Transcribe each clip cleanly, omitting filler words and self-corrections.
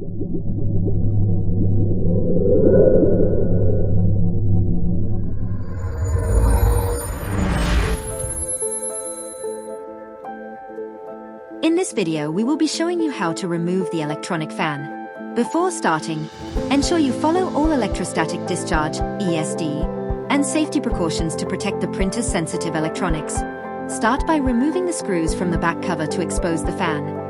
In this video, we will be showing you how to remove the electronic fan. Before starting, ensure you follow all electrostatic discharge (ESD) and safety precautions to protect the printer's sensitive electronics. Start by removing the screws from the back cover to expose the fan.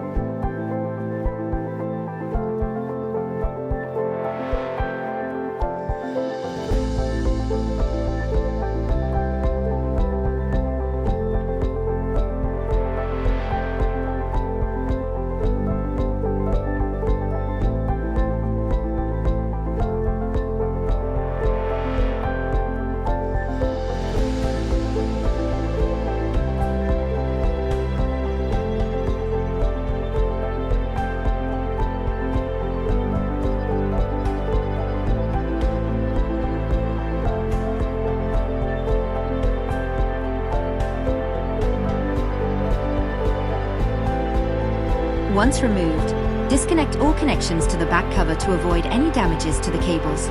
Once removed, disconnect all connections to the back cover to avoid any damages to the cables.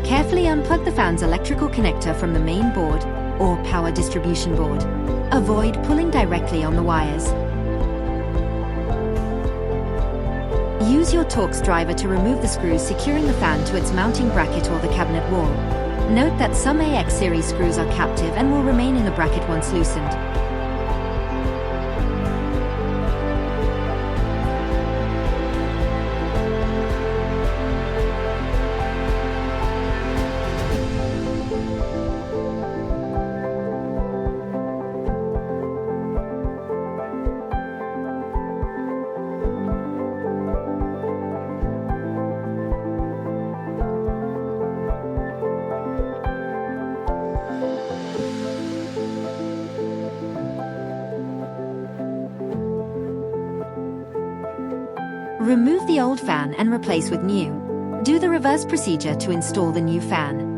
Carefully unplug the fan's electrical connector from the main board or power distribution board. Avoid pulling directly on the wires. Use your Torx driver to remove the screws securing the fan to its mounting bracket or the cabinet wall. Note that some AX series screws are captive and will remain in the bracket once loosened. Remove the old fan and replace with new. Do the reverse procedure to install the new fan.